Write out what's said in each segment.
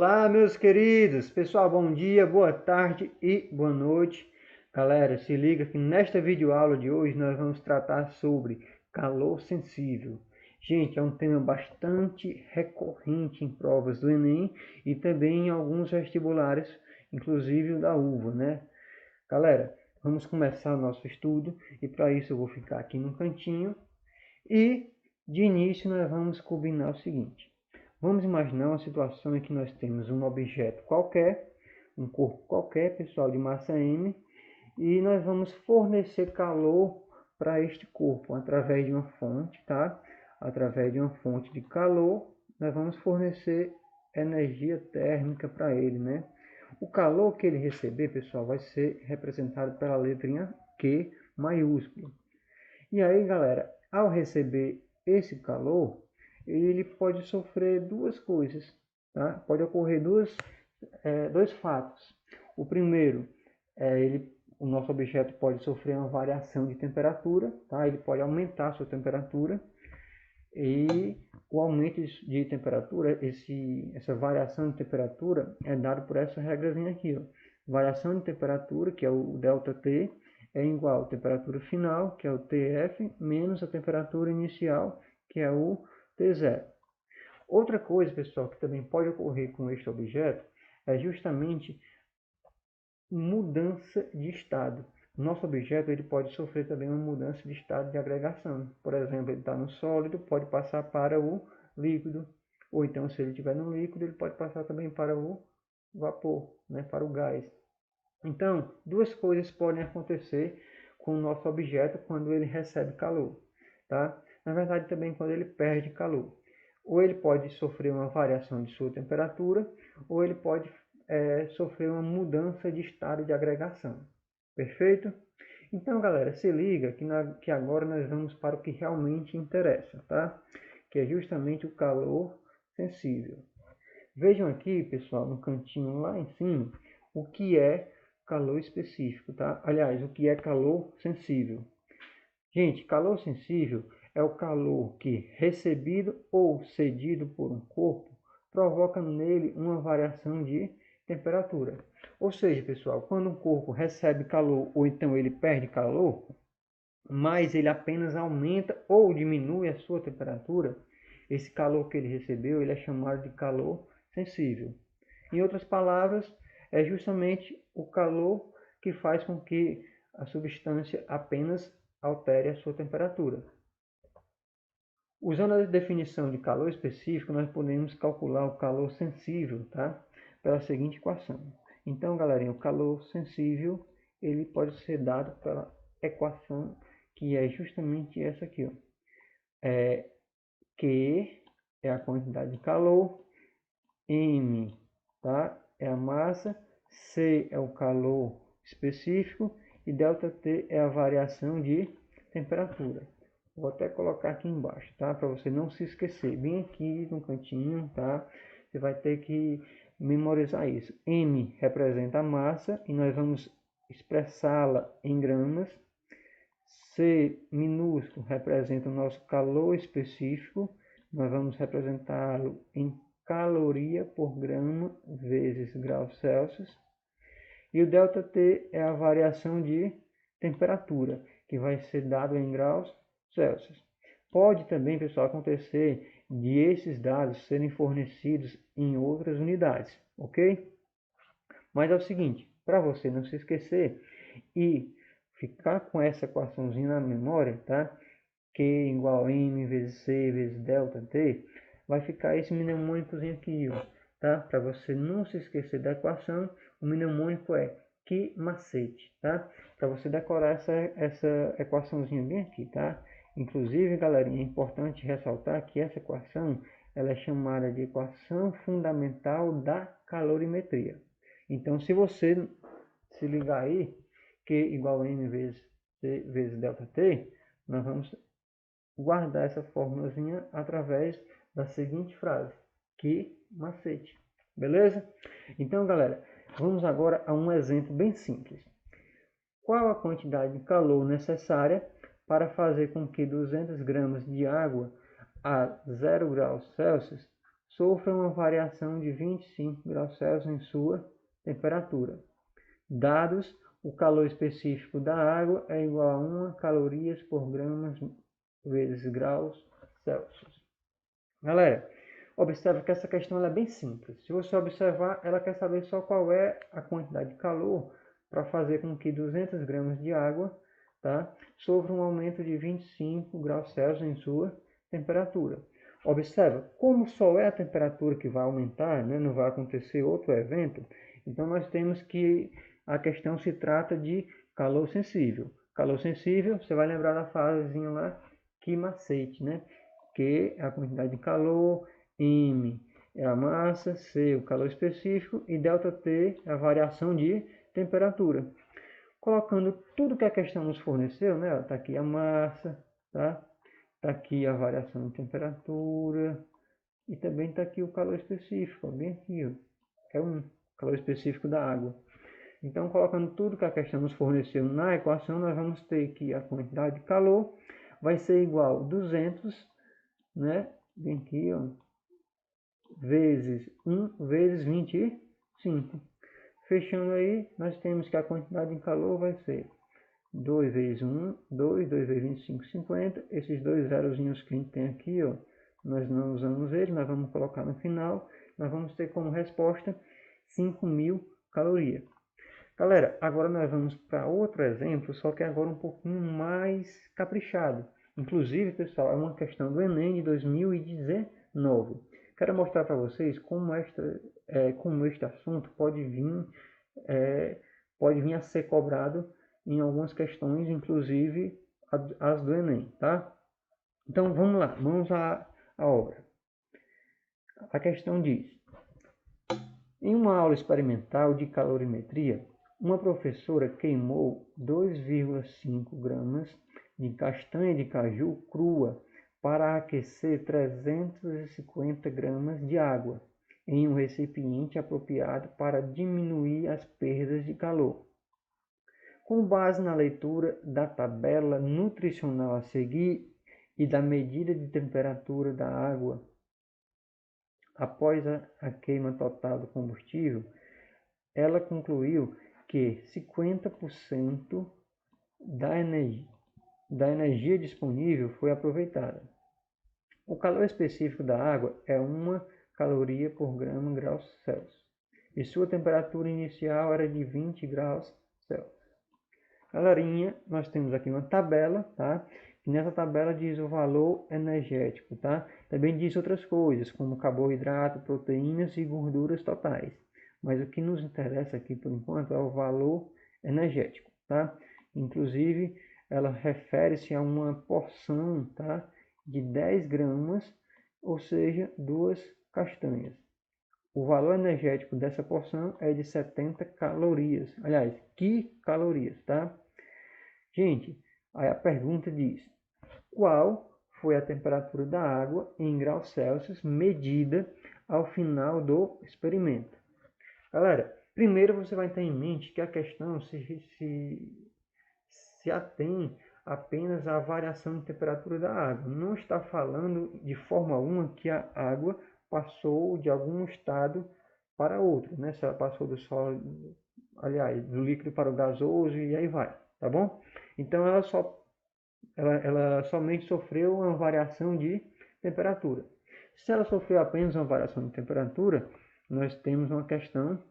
Olá, meus queridos. Pessoal, bom dia, boa tarde e boa noite. Galera, se liga que nesta videoaula de hoje nós vamos tratar sobre calor sensível. Gente, é um tema bastante recorrente em provas do Enem e também em alguns vestibulares, inclusive o da UVA, né? Galera, vamos começar o nosso estudo e para isso eu vou ficar aqui no cantinho e de início nós vamos combinar o seguinte. Vamos imaginar uma situação em que nós temos um objeto qualquer, um corpo qualquer, pessoal, de massa m, e nós vamos fornecer calor para este corpo através de uma fonte, tá? Através de uma fonte de calor, nós vamos fornecer energia térmica para ele, né? O calor que ele receber, pessoal, vai ser representado pela letrinha Q maiúscula. E aí, galera, ao receber esse calor, ele pode sofrer duas coisas, tá? Pode ocorrer dois fatos. O primeiro, o nosso objeto pode sofrer uma variação de temperatura, tá? Ele pode aumentar a sua temperatura e o aumento de temperatura, essa variação de temperatura é dado por essa regrazinha aqui, ó. Variação de temperatura, que é o ΔT, é igual à temperatura final, que é o TF, menos a temperatura inicial, que é o T0. Outra coisa, pessoal, que também pode ocorrer com este objeto é justamente mudança de estado. Nosso objeto ele pode sofrer também uma mudança de estado de agregação. Por exemplo, ele está no sólido, pode passar para o líquido. Ou então, se ele estiver no líquido, ele pode passar também para o vapor, né, para o gás. Então, duas coisas podem acontecer com o nosso objeto quando ele recebe calor, tá? Na verdade, também quando ele perde calor. Ou ele pode sofrer uma variação de sua temperatura, ou ele pode sofrer uma mudança de estado de agregação. Perfeito? Então, galera, se liga que agora nós vamos para o que realmente interessa, tá? Que é justamente o calor sensível. Vejam aqui, pessoal, no cantinho lá em cima, o que é calor específico, tá? Aliás, o que é calor sensível. Gente, calor sensível é o calor que, recebido ou cedido por um corpo, provoca nele uma variação de temperatura. Ou seja, pessoal, quando um corpo recebe calor ou então ele perde calor, mas ele apenas aumenta ou diminui a sua temperatura, esse calor que ele recebeu ele é chamado de calor sensível. Em outras palavras, é justamente o calor que faz com que a substância apenas altere a sua temperatura. Usando a definição de calor específico, nós podemos calcular o calor sensível, tá? Pela seguinte equação. Então, galerinha, o calor sensível ele pode ser dado pela equação que é justamente essa aqui, ó. Q é a quantidade de calor, M, tá? É a massa, C é o calor específico e ΔT é a variação de temperatura. Vou até colocar aqui embaixo, tá? Para você não se esquecer, bem aqui no cantinho, tá? Você vai ter que memorizar isso. M representa a massa e nós vamos expressá-la em gramas. C minúsculo representa o nosso calor específico. Nós vamos representá-lo em caloria por grama vezes graus Celsius. E o ΔT é a variação de temperatura, que vai ser dado em graus Celsius. Pode também, pessoal, acontecer de esses dados serem fornecidos em outras unidades, ok? Mas é o seguinte, para você não se esquecer e ficar com essa equaçãozinha na memória, tá? Q igual a M vezes C vezes ΔT, vai ficar esse mnemônicozinho aqui, ó, tá? Para você não se esquecer da equação, o mnemônico é que macete, tá? Para você decorar essa equaçãozinha bem aqui, tá? Inclusive, galerinha, é importante ressaltar que essa equação ela é chamada de equação fundamental da calorimetria. Então, se você se ligar aí, Q igual a M vezes C vezes ΔT, nós vamos guardar essa formulazinha através da seguinte frase: que macete. Beleza? Então, galera, vamos agora a um exemplo bem simples. Qual a quantidade de calor necessária para fazer com que 200 gramas de água a 0 graus Celsius sofra uma variação de 25 graus Celsius em sua temperatura. Dados, o calor específico da água é igual a 1 calorias por gramas vezes graus Celsius. Galera, observe que essa questão ela é bem simples. Se você observar, ela quer saber só qual é a quantidade de calor para fazer com que 200 gramas de água, tá, sofra um aumento de 25 graus Celsius em sua temperatura. Observa, como só é a temperatura que vai aumentar, né, não vai acontecer outro evento, então nós temos que a questão se trata de calor sensível. Calor sensível, você vai lembrar da frasezinha lá, que macete, né? Q é a quantidade de calor, M é a massa, C o calor específico e ΔT é a variação de temperatura. Colocando tudo que a questão nos forneceu, né? Está aqui a massa, tá? Está aqui a variação de temperatura e também está aqui o calor específico, ó, bem aqui, ó. É um calor específico da água. Então, colocando tudo que a questão nos forneceu na equação, nós vamos ter que a quantidade de calor vai ser igual a 200, né? Bem aqui, ó, vezes 1 vezes 25. Fechando aí, nós temos que a quantidade de calor vai ser 2 vezes 1, 2 vezes 25, 50. Esses dois zerozinhos que a gente tem aqui, ó, nós não usamos eles, nós vamos colocar no final. Nós vamos ter como resposta 5.000 calorias. Galera, agora nós vamos para outro exemplo, só que agora um pouquinho mais caprichado. Inclusive, pessoal, é uma questão do Enem de 2019. Quero mostrar para vocês como este assunto pode vir a ser cobrado em algumas questões, inclusive as do Enem, tá? Então, vamos lá, vamos à obra. A questão diz: em uma aula experimental de calorimetria, uma professora queimou 2,5 gramas de castanha de caju crua para aquecer 350 gramas de água em um recipiente apropriado para diminuir as perdas de calor. Com base na leitura da tabela nutricional a seguir e da medida de temperatura da água após a queima total do combustível, ela concluiu que 50% da energia disponível foi aproveitada. O calor específico da água é 1 caloria por grama graus Celsius e sua temperatura inicial era de 20 graus Celsius. Galerinha, nós temos aqui uma tabela, tá? E nessa tabela diz o valor energético, tá? Também diz outras coisas, como carboidrato, proteínas e gorduras totais. Mas o que nos interessa aqui, por enquanto, é o valor energético, tá? Inclusive, ela refere-se a uma porção, tá? De 10 gramas, ou seja, 2 castanhas. O valor energético dessa porção é de 70 calorias. Aliás, quilocalorias, tá? Gente, aí a pergunta diz: qual foi a temperatura da água em graus Celsius medida ao final do experimento? Galera, primeiro você vai ter em mente que a questão se atém apenas à variação de temperatura da água. Não está falando de forma alguma que a água passou de algum estado para outro, né? Se ela passou do sólido, aliás, do líquido para o gasoso e aí vai, tá bom? Então ela somente sofreu uma variação de temperatura. Se ela sofreu apenas uma variação de temperatura, nós temos uma questão,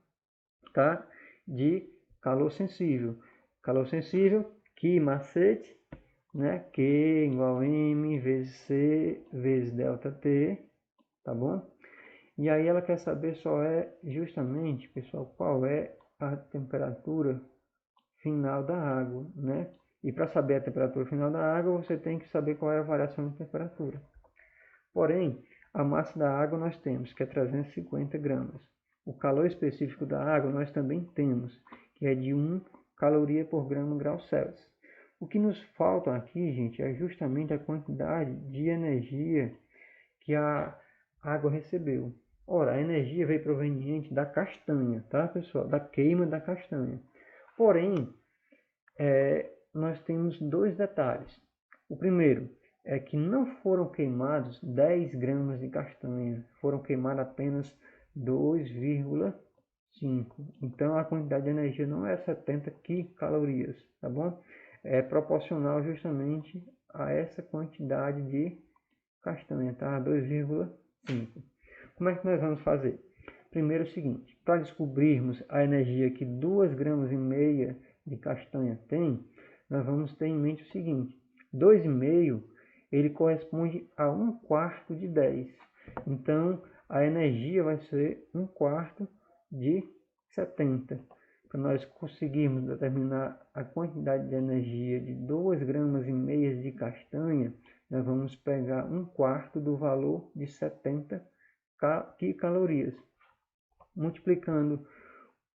tá, de calor sensível. Calor sensível, que macete, né? Q igual a M vezes C vezes ΔT, tá bom? E aí ela quer saber só justamente, pessoal, qual é a temperatura final da água, né? E para saber a temperatura final da água, você tem que saber qual é a variação de temperatura. Porém, a massa da água nós temos, que é 350 gramas. O calor específico da água nós também temos, que é de 1 caloria por grama graus Celsius. O que nos falta aqui, gente, é justamente a quantidade de energia que a água recebeu. Ora, a energia veio proveniente da castanha, tá, pessoal? Da queima da castanha. Porém, nós temos dois detalhes. O primeiro, é que não foram queimados 10 gramas de castanha, foram queimados apenas 2,5. Então a quantidade de energia não é 70 quilocalorias, tá bom? É proporcional justamente a essa quantidade de castanha, tá? 2,5. Como é que nós vamos fazer? Primeiro é o seguinte, para descobrirmos a energia que 2,5 gramas de castanha tem, nós vamos ter em mente o seguinte, 2,5 ele corresponde a 1/4 de 10. Então, a energia vai ser 1/4 de 70. Para nós conseguirmos determinar a quantidade de energia de 2,5 gramas de castanha, nós vamos pegar 1/4 do valor de 70 quilocalorias. Multiplicando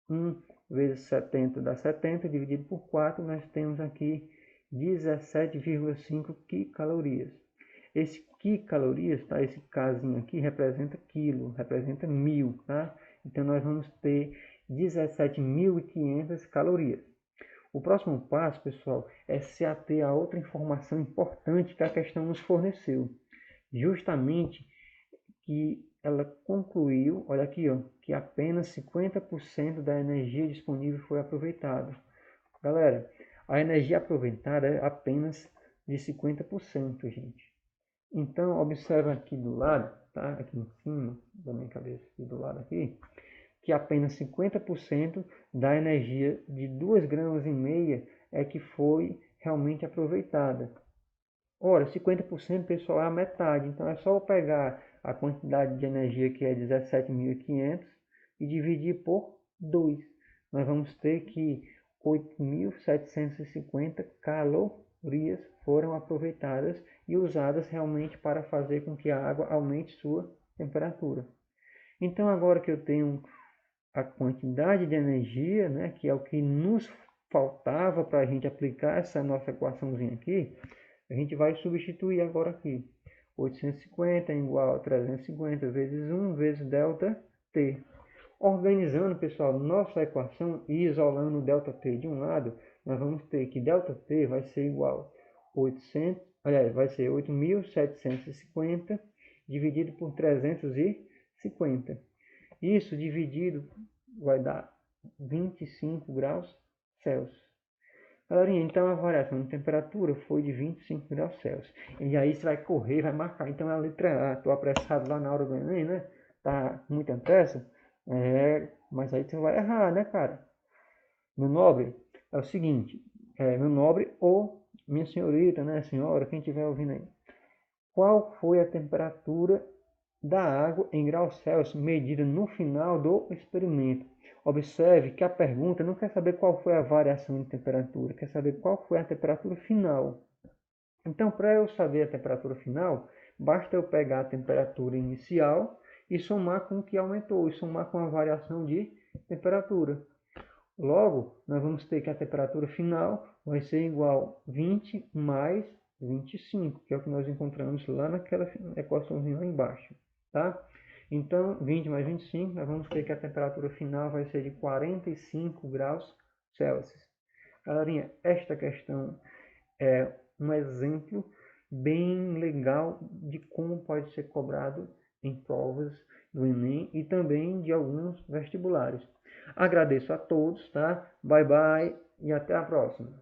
1 vezes 70 dá 70, dividido por 4, nós temos aqui 17,5 quilocalorias. Esse quilocalorias, tá? Esse casinho aqui representa quilo, representa 1000, tá? Então nós vamos ter 17.500 calorias. O próximo passo, pessoal, é se ater a outra informação importante que a questão nos forneceu. Justamente que ela concluiu, olha aqui, ó, que apenas 50% da energia disponível foi aproveitada. Galera, a energia aproveitada é apenas de 50%, gente. Então, observa aqui do lado, tá? Aqui em cima da minha cabeça, aqui do lado aqui, que apenas 50% da energia de 2,5 gramas é que foi realmente aproveitada. Ora, 50%, pessoal, é a metade. Então, é só eu pegar a quantidade de energia, que é 17.500, e dividir por 2. Nós vamos ter que 8.750 calorias foram aproveitadas e usadas realmente para fazer com que a água aumente sua temperatura. Então, agora que eu tenho a quantidade de energia, né, que é o que nos faltava para a gente aplicar essa nossa equaçãozinha aqui, a gente vai substituir agora aqui. 850 é igual a 350 vezes 1 vezes ΔT. Organizando, pessoal, nossa equação e isolando o ΔT de um lado, nós vamos ter que ΔT vai ser igual a 8.750 dividido por 350. Isso dividido vai dar 25 graus Celsius. Galerinha, então a variação de temperatura foi de 25 graus Celsius. E aí você vai correr, vai marcar. Então a letra A, estou apressado lá na hora do Enem, né? Tá com muita pressa? Mas aí você vai errar, né, cara? Meu nobre, é o seguinte, meu nobre ou minha senhorita, né, senhora, quem estiver ouvindo aí. Qual foi a temperatura da água em graus Celsius medida no final do experimento? Observe que a pergunta não quer saber qual foi a variação de temperatura, quer saber qual foi a temperatura final. Então, para eu saber a temperatura final, basta eu pegar a temperatura inicial e somar com o que aumentou, e somar com a variação de temperatura. Logo, nós vamos ter que a temperatura final vai ser igual a 20 mais 25, que é o que nós encontramos lá naquela equaçãozinha lá embaixo, tá? Então, 20 mais 25, nós vamos ter que a temperatura final vai ser de 45 graus Celsius. Galerinha, esta questão é um exemplo bem legal de como pode ser cobrado em provas do Enem e também de alguns vestibulares. Agradeço a todos, tá? Bye bye e até a próxima.